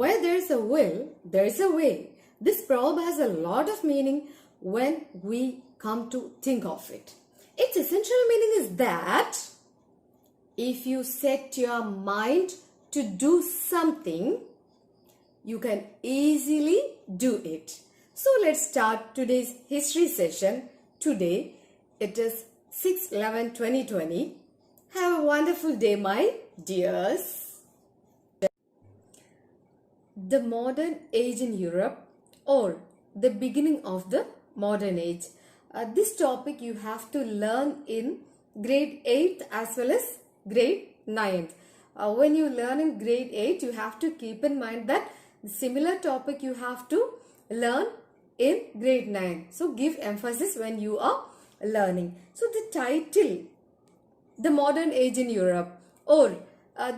Where there is a will, there is a way. This proverb has a lot of meaning when we come to think of it. Its essential meaning is that if you set your mind to do something, you can easily do it. So let's start today's history session. Today it is 6/11/2020. Have a wonderful day, my dears. The modern age in Europe, or the beginning of the modern age. This topic you have to learn in grade 8th as well as grade 9th. When you learn in grade 8, you have to keep in mind that similar topic you have to learn in grade 9. So give emphasis when you are learning. So the title, The Modern Age in Europe, or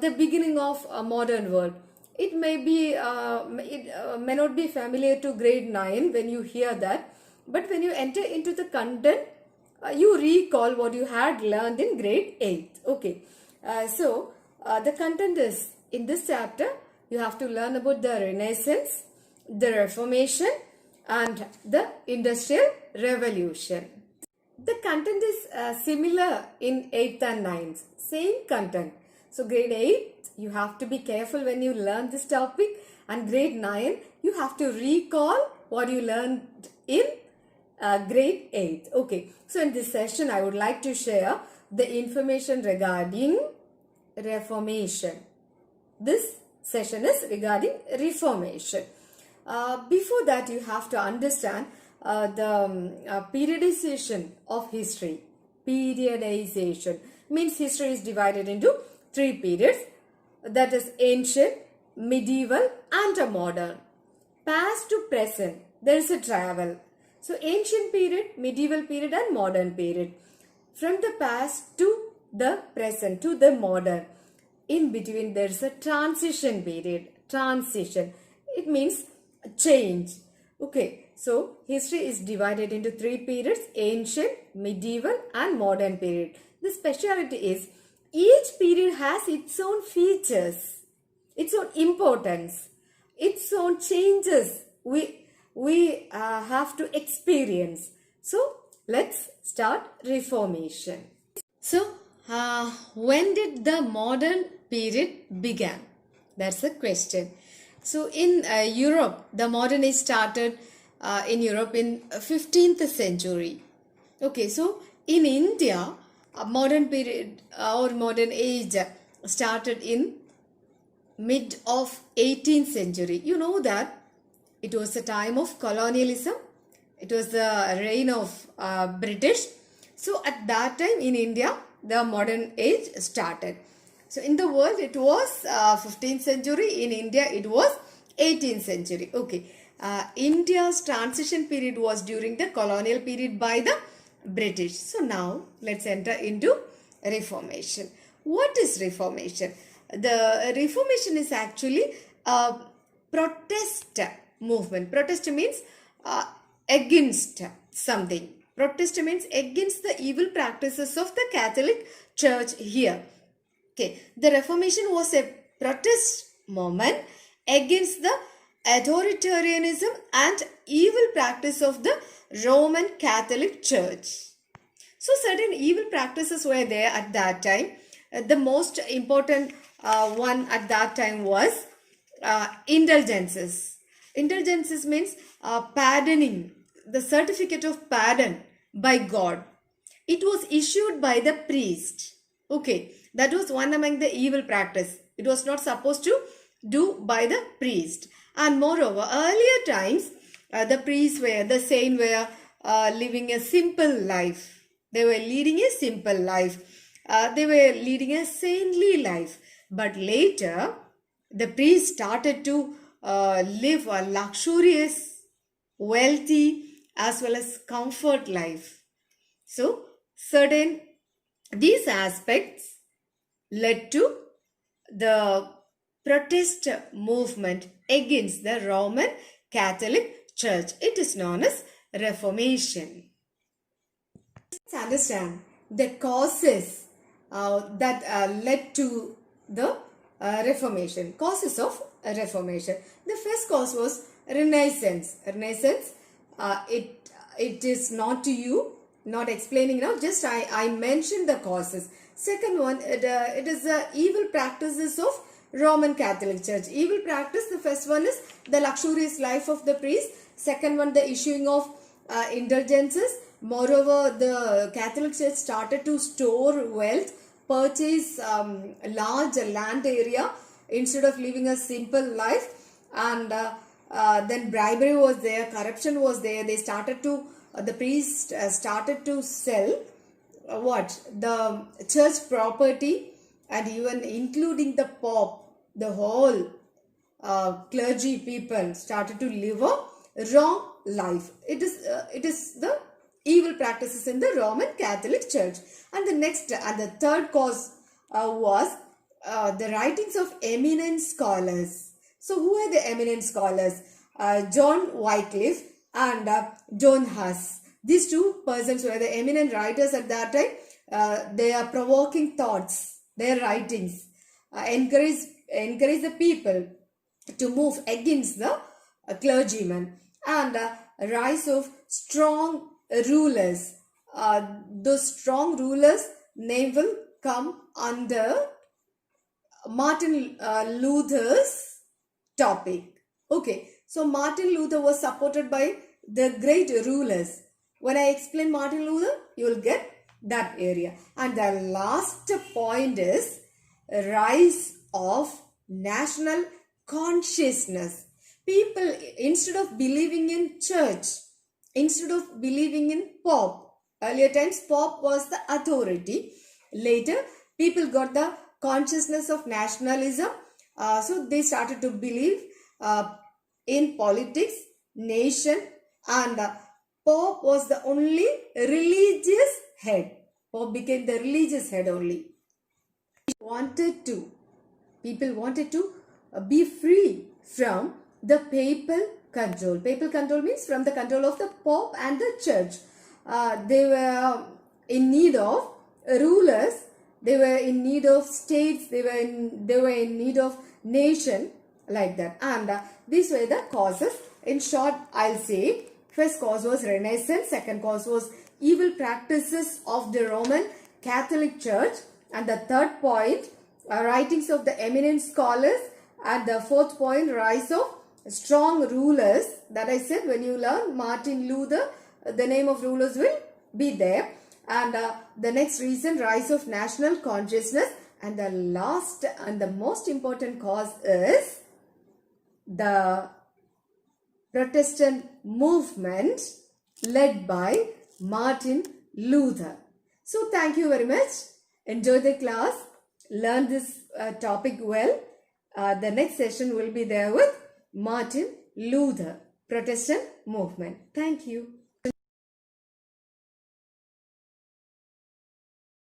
the beginning of a modern world. It may be, may not be familiar to grade 9 when you hear that, but when you enter into the content, you recall what you had learned in grade 8. Okay, so the content is, in this chapter, you have to learn about the Renaissance, the Reformation, and the Industrial Revolution. The content is similar in 8th and 9th, same content. So grade 8, you have to be careful when you learn this topic, and grade 9, you have to recall what you learned in grade 8. Okay, so in this session, I would like to share the information regarding Reformation. This session is regarding Reformation. Before that, you have to understand the periodization of history. Periodization means history is divided into 3 periods, that is ancient, medieval, and modern. Past to present, there is a travel. So ancient period, medieval period, and modern period. From the past to the present, to the modern, in between there is a transition period. Transition, it means change. Okay, so history is divided into 3 periods: ancient, medieval, and modern period. The speciality is each period has its own features, its own importance, its own changes we have to experience. So let's start Reformation. So when did the modern period began? That's a question. So in Europe, the modern age started in Europe in 15th century. Okay, so in India, modern period or modern age started in mid of 18th century. You know that it was a time of colonialism. It was the reign of British. So at that time in India, the modern age started. So in the world, it was 15th century. In India, it was 18th century. Okay. India's transition period was during the colonial period by the British. So now let's enter into Reformation. What is Reformation? The Reformation is actually a protest movement. Protest means against something. Protest means against the evil practices of the Catholic Church here. Okay, the Reformation was a protest movement against the authoritarianism and evil practice of the Roman Catholic Church. So certain evil practices were there at that time. The most important one at that time was indulgences. Indulgences means pardoning, the certificate of pardon by God. It was issued by the priest. Okay, that was one among the evil practice. It was not supposed to do by the priest. And moreover, earlier times, the priests were, the saints were living a simple life. They were leading a simple life. They were leading a saintly life. But later, the priests started to live a luxurious, wealthy, as well as comfort life. So, these aspects led to the protest movement against the Roman Catholic Church. It is known as Reformation. Let's understand the causes that led to the Reformation. Causes of Reformation. The first cause was Renaissance. Renaissance, it is not to you, not explaining now, just I mentioned the causes. Second one, it is the evil practices of Roman Catholic Church. Evil practice, the first one is the luxurious life of the priest. Second one, the issuing of indulgences. Moreover, the Catholic Church started to store wealth, purchase large land area instead of living a simple life, and then bribery was there, corruption was there. They started to, the priest started to sell the church property, and even including the Pope, the whole clergy people started to live a wrong life. It is the evil practices in the Roman Catholic Church. And the next and the third cause was the writings of eminent scholars. So who are the eminent scholars? John Wycliffe and John Huss. These two persons were the eminent writers at that time. Their provoking thoughts, their writings encourage the people to move against the clergymen. And rise of strong rulers. Those strong rulers name will come under Martin Luther's topic. Okay, so Martin Luther was supported by the great rulers. When I explain Martin Luther, you will get that area. And the last point is rise of national consciousness. People, instead of believing in church, instead of believing in Pope, earlier times Pope was the authority. Later, people got the consciousness of nationalism. So they started to believe in politics, nation, and Pope was the only religious head. Pope became the religious head only. People wanted to be free from the papal control. Papal control means from the control of the Pope and the church. They were in need of rulers. They were in need of states. They were in need of nation, like that. And these were the causes. In short, I'll say first cause was Renaissance. Second cause was evil practices of the Roman Catholic Church. And the third point, writings of the eminent scholars. And the fourth point, rise of strong rulers. That I said, when you learn Martin Luther, the name of rulers will be there. And the next reason, rise of national consciousness. And the last and the most important cause is the Protestant movement led by Martin Luther. So thank you very much. Enjoy the class. Learn this topic well. The next session will be there with Martin Luther, Protestant movement. Thank you.